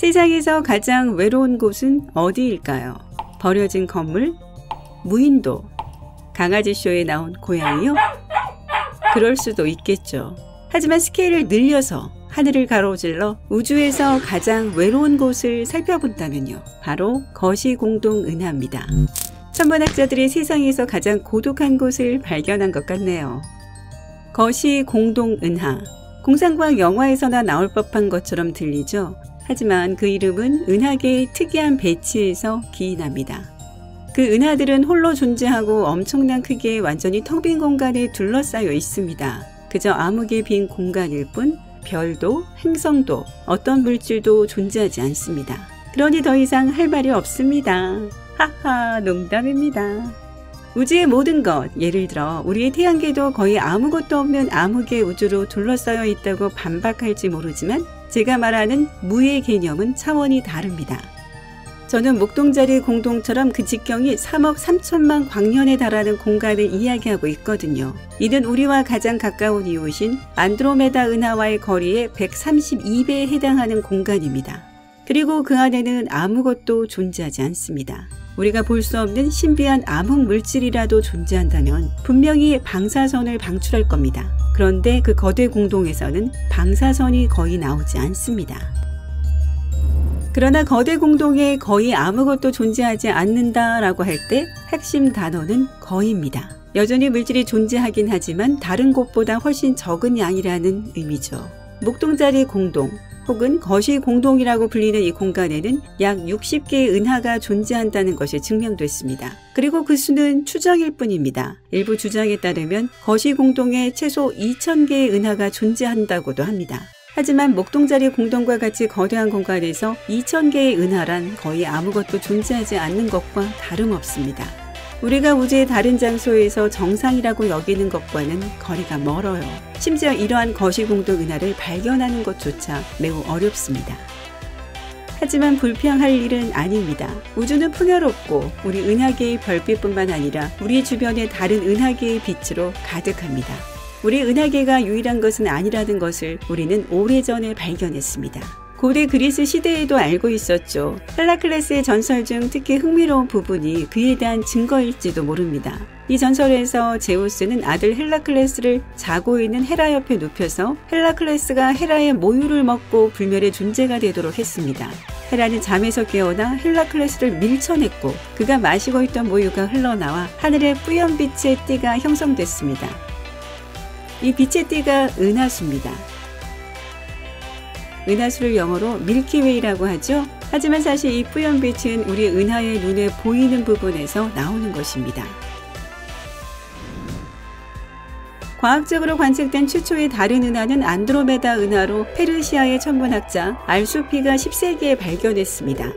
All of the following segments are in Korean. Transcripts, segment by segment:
세상에서 가장 외로운 곳은 어디일까요? 버려진 건물? 무인도? 강아지 쇼에 나온 고양이요? 그럴 수도 있겠죠. 하지만 스케일을 늘려서 하늘을 가로질러 우주에서 가장 외로운 곳을 살펴본다면요. 바로 거시공동은하입니다. 천문학자들이 세상에서 가장 고독한 곳을 발견한 것 같네요. 거시공동은하. 공상과학 영화에서나 나올 법한 것처럼 들리죠. 하지만 그 이름은 은하계의 특이한 배치에서 기인합니다. 그 은하들은 홀로 존재하고 엄청난 크기의 완전히 텅 빈 공간에 둘러싸여 있습니다. 그저 암흑의 빈 공간일 뿐 별도, 행성도, 어떤 물질도 존재하지 않습니다. 그러니 더 이상 할 말이 없습니다. 하하, 농담입니다. 우주의 모든 것, 예를 들어 우리의 태양계도 거의 아무것도 없는 암흑의 우주로 둘러싸여 있다고 반박할지 모르지만 제가 말하는 무의 개념은 차원이 다릅니다. 저는 목동자리 공동처럼 그 직경이 3억 3천만 광년에 달하는 공간을 이야기하고 있거든요. 이는 우리와 가장 가까운 이웃인 안드로메다 은하와의 거리의 132배에 해당하는 공간입니다. 그리고 그 안에는 아무것도 존재하지 않습니다. 우리가 볼 수 없는 신비한 암흑 물질이라도 존재한다면 분명히 방사선을 방출할 겁니다. 그런데 그 거대 공동에서는 방사선이 거의 나오지 않습니다. 그러나 거대 공동에 거의 아무것도 존재하지 않는다라고 할 때 핵심 단어는 거의입니다. 여전히 물질이 존재하긴 하지만 다른 곳보다 훨씬 적은 양이라는 의미죠. 목동자리 공동 혹은 거시공동이라고 불리는 이 공간에는 약 60개의 은하가 존재한다는 것이 증명됐습니다. 그리고 그 수는 추정일 뿐입니다. 일부 주장에 따르면 거시공동에 최소 2000개의 은하가 존재한다고도 합니다. 하지만 목동자리 공동과 같이 거대한 공간에서 2000개의 은하란 거의 아무것도 존재하지 않는 것과 다름없습니다. 우리가 우주의 다른 장소에서 정상이라고 여기는 것과는 거리가 멀어요. 심지어 이러한 거시공동 은하를 발견하는 것조차 매우 어렵습니다. 하지만 불평할 일은 아닙니다. 우주는 풍요롭고 우리 은하계의 별빛뿐만 아니라 우리 주변의 다른 은하계의 빛으로 가득합니다. 우리 은하계가 유일한 것은 아니라는 것을 우리는 오래전에 발견했습니다. 고대 그리스 시대에도 알고 있었죠. 헬라클레스의 전설 중 특히 흥미로운 부분이 그에 대한 증거일지도 모릅니다. 이 전설에서 제우스는 아들 헬라클레스를 자고 있는 헤라 옆에 눕혀서 헬라클레스가 헤라의 모유를 먹고 불멸의 존재가 되도록 했습니다. 헤라는 잠에서 깨어나 헬라클레스를 밀쳐냈고 그가 마시고 있던 모유가 흘러나와 하늘에 뿌연 빛의 띠가 형성됐습니다. 이 빛의 띠가 은하수입니다. 은하수를 영어로 밀키웨이라고 하죠. 하지만 사실 이 뿌연 빛은 우리 은하의 눈에 보이는 부분에서 나오는 것입니다. 과학적으로 관측된 최초의 다른 은하는 안드로메다 은하로 페르시아의 천문학자 알수피가 10세기에 발견했습니다.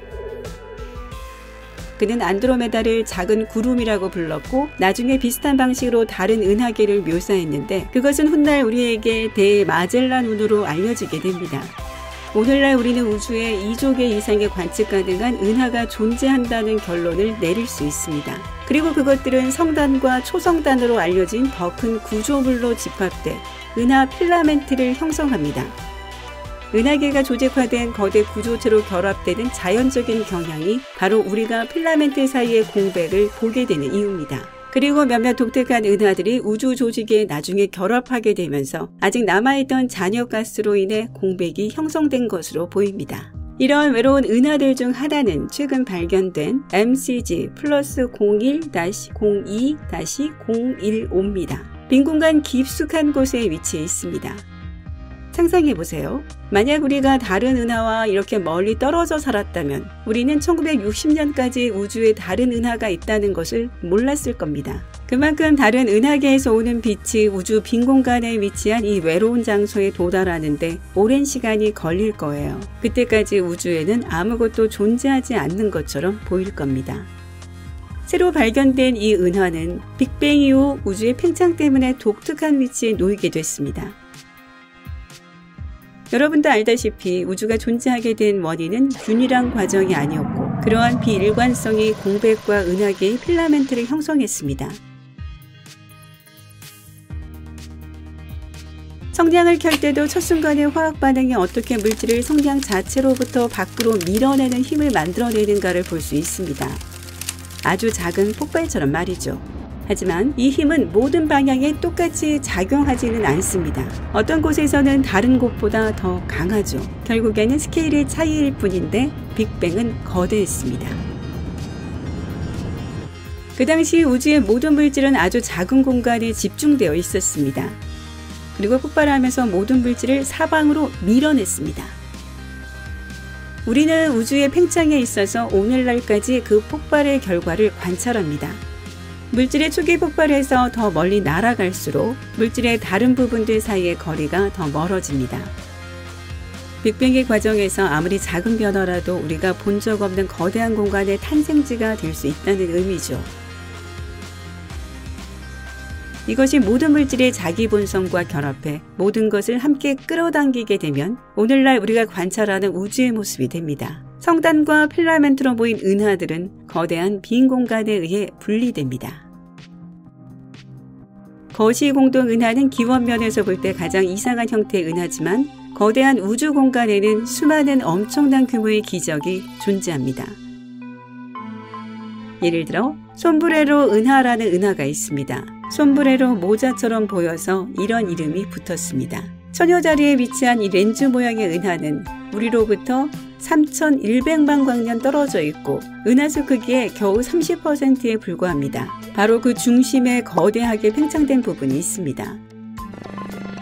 그는 안드로메다를 작은 구름이라고 불렀고 나중에 비슷한 방식으로 다른 은하계를 묘사했는데 그것은 훗날 우리에게 대마젤란 운으로 알려지게 됩니다. 오늘날 우리는 우주에 2조 개 이상의 관측 가능한 은하가 존재한다는 결론을 내릴 수 있습니다. 그리고 그것들은 성단과 초성단으로 알려진 더 큰 구조물로 집합돼 은하 필라멘트를 형성합니다. 은하계가 조직화된 거대 구조체로 결합되는 자연적인 경향이 바로 우리가 필라멘트 사이의 공백을 보게 되는 이유입니다. 그리고 몇몇 독특한 은하들이 우주 조직에 나중에 결합하게 되면서 아직 남아있던 잔여가스로 인해 공백이 형성된 것으로 보입니다. 이런 외로운 은하들 중 하나는 최근 발견된 MCG 플러스 01-02-015입니다. 빈 공간 깊숙한 곳에 위치해 있습니다. 상상해보세요. 만약 우리가 다른 은하와 이렇게 멀리 떨어져 살았다면 우리는 1960년까지 우주에 다른 은하가 있다는 것을 몰랐을 겁니다. 그만큼 다른 은하계에서 오는 빛이 우주 빈 공간에 위치한 이 외로운 장소에 도달하는데 오랜 시간이 걸릴 거예요. 그때까지 우주에는 아무것도 존재하지 않는 것처럼 보일 겁니다. 새로 발견된 이 은하는 빅뱅 이후 우주의 팽창 때문에 독특한 위치에 놓이게 됐습니다. 여러분도 알다시피 우주가 존재하게 된 원인은 균일한 과정이 아니었고 그러한 비일관성이 공백과 은하계의 필라멘트를 형성했습니다. 성냥을 켤 때도 첫 순간의 화학 반응이 어떻게 물질을 성냥 자체로부터 밖으로 밀어내는 힘을 만들어내는가를 볼 수 있습니다. 아주 작은 폭발처럼 말이죠. 하지만 이 힘은 모든 방향에 똑같이 작용하지는 않습니다. 어떤 곳에서는 다른 곳보다 더 강하죠. 결국에는 스케일의 차이일 뿐인데 빅뱅은 거대했습니다. 그 당시 우주의 모든 물질은 아주 작은 공간에 집중되어 있었습니다. 그리고 폭발하면서 모든 물질을 사방으로 밀어냈습니다. 우리는 우주의 팽창에 있어서 오늘날까지 그 폭발의 결과를 관찰합니다. 물질의 초기 폭발에서 더 멀리 날아갈수록 물질의 다른 부분들 사이의 거리가 더 멀어집니다. 빅뱅의 과정에서 아무리 작은 변화라도 우리가 본 적 없는 거대한 공간의 탄생지가 될 수 있다는 의미죠. 이것이 모든 물질의 자기 본성과 결합해 모든 것을 함께 끌어당기게 되면 오늘날 우리가 관찰하는 우주의 모습이 됩니다. 성단과 필라멘트로 보인 은하들은 거대한 빈 공간에 의해 분리됩니다. 거시공동 은하는 기원면에서 볼 때 가장 이상한 형태의 은하지만 거대한 우주 공간에는 수많은 엄청난 규모의 기적이 존재합니다. 예를 들어 솜브레로 은하라는 은하가 있습니다. 솜브레로 모자처럼 보여서 이런 이름이 붙었습니다. 천여 자리에 위치한 이 렌즈 모양의 은하는 우리로부터 3100만 광년 떨어져 있고 은하수 크기의 겨우 30%에 불과합니다. 바로 그 중심에 거대하게 팽창된 부분이 있습니다.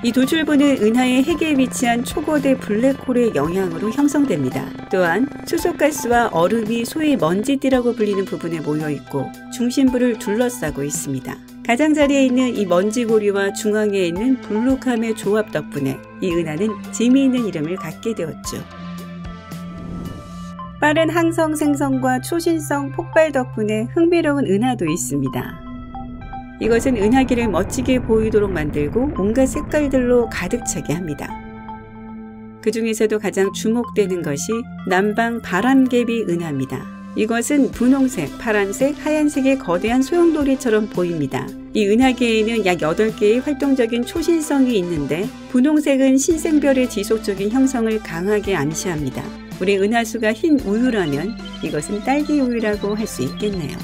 이 돌출부는 은하의 핵에 위치한 초거대 블랙홀의 영향으로 형성됩니다. 또한 수소가스와 얼음이 소위 먼지띠라고 불리는 부분에 모여 있고 중심부를 둘러싸고 있습니다. 가장자리에 있는 이 먼지고리와 중앙에 있는 블루캄의 조합 덕분에 이 은하는 재미있는 이름을 갖게 되었죠. 빠른 항성 생성과 초신성 폭발 덕분에 흥미로운 은하도 있습니다. 이것은 은하계를 멋지게 보이도록 만들고 온갖 색깔들로 가득 차게 합니다. 그 중에서도 가장 주목되는 것이 남방 바람개비 은하입니다. 이것은 분홍색, 파란색, 하얀색의 거대한 소용돌이처럼 보입니다. 이 은하계에는 약 8개의 활동적인 초신성이 있는데 분홍색은 신생별의 지속적인 형성을 강하게 암시합니다. 우리 은하수가 흰 우유라면 이것은 딸기 우유라고 할 수 있겠네요.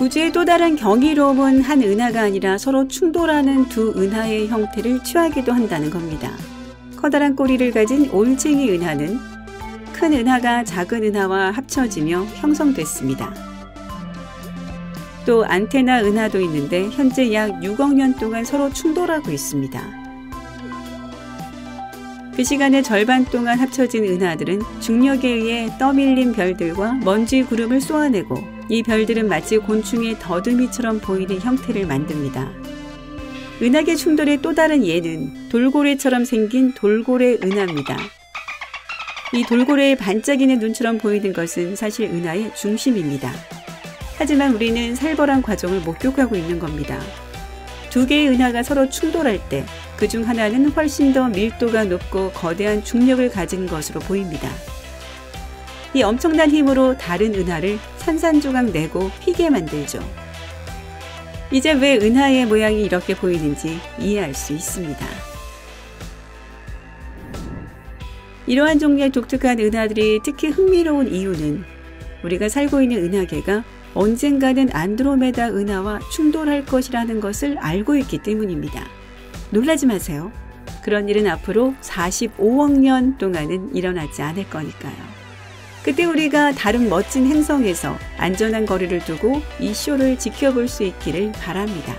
우주의 또 다른 경이로움은 한 은하가 아니라 서로 충돌하는 두 은하의 형태를 취하기도 한다는 겁니다. 커다란 꼬리를 가진 올챙이 은하는 큰 은하가 작은 은하와 합쳐지며 형성됐습니다. 또 안테나 은하도 있는데 현재 약 6억 년 동안 서로 충돌하고 있습니다. 그 시간의 절반 동안 합쳐진 은하들은 중력에 의해 떠밀린 별들과 먼지 구름을 쏘아내고 이 별들은 마치 곤충의 더듬이처럼 보이는 형태를 만듭니다. 은하계 충돌의 또 다른 예는 돌고래처럼 생긴 돌고래 은하입니다. 이 돌고래의 반짝이는 눈처럼 보이는 것은 사실 은하의 중심입니다. 하지만 우리는 살벌한 과정을 목격하고 있는 겁니다. 두 개의 은하가 서로 충돌할 때 그중 하나는 훨씬 더 밀도가 높고 거대한 중력을 가진 것으로 보입니다. 이 엄청난 힘으로 다른 은하를 산산조각 내고 휘게 만들죠. 이제 왜 은하의 모양이 이렇게 보이는지 이해할 수 있습니다. 이러한 종류의 독특한 은하들이 특히 흥미로운 이유는 우리가 살고 있는 은하계가 언젠가는 안드로메다 은하와 충돌할 것이라는 것을 알고 있기 때문입니다. 놀라지 마세요. 그런 일은 앞으로 45억 년 동안은 일어나지 않을 거니까요. 그때 우리가 다른 멋진 행성에서 안전한 거리를 두고 이 쇼를 지켜볼 수 있기를 바랍니다.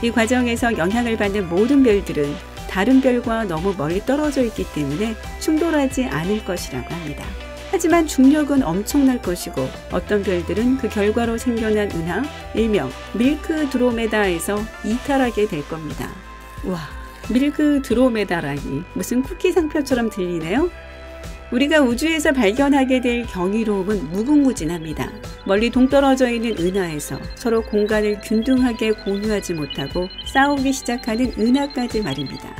이 과정에서 영향을 받는 모든 별들은 다른 별과 너무 멀리 떨어져 있기 때문에 충돌하지 않을 것이라고 합니다. 하지만 중력은 엄청날 것이고 어떤 별들은 그 결과로 생겨난 은하, 일명 밀크 드로메다에서 이탈하게 될 겁니다. 와, 밀크 드로메다라니 무슨 쿠키 상표처럼 들리네요? 우리가 우주에서 발견하게 될 경이로움은 무궁무진합니다. 멀리 동떨어져 있는 은하에서 서로 공간을 균등하게 공유하지 못하고 싸우기 시작하는 은하까지 말입니다.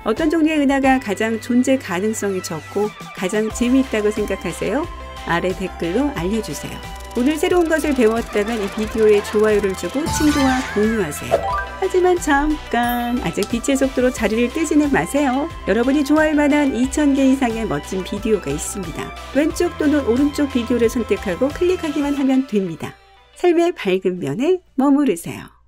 어떤 종류의 은하가 가장 존재 가능성이 적고 가장 재미있다고 생각하세요? 아래 댓글로 알려주세요. 오늘 새로운 것을 배웠다면 이 비디오에 좋아요를 주고 친구와 공유하세요. 하지만 잠깐, 아직 빛의 속도로 자리를 뜨지는 마세요. 여러분이 좋아할 만한 2000개 이상의 멋진 비디오가 있습니다. 왼쪽 또는 오른쪽 비디오를 선택하고 클릭하기만 하면 됩니다. 삶의 밝은 면에 머무르세요.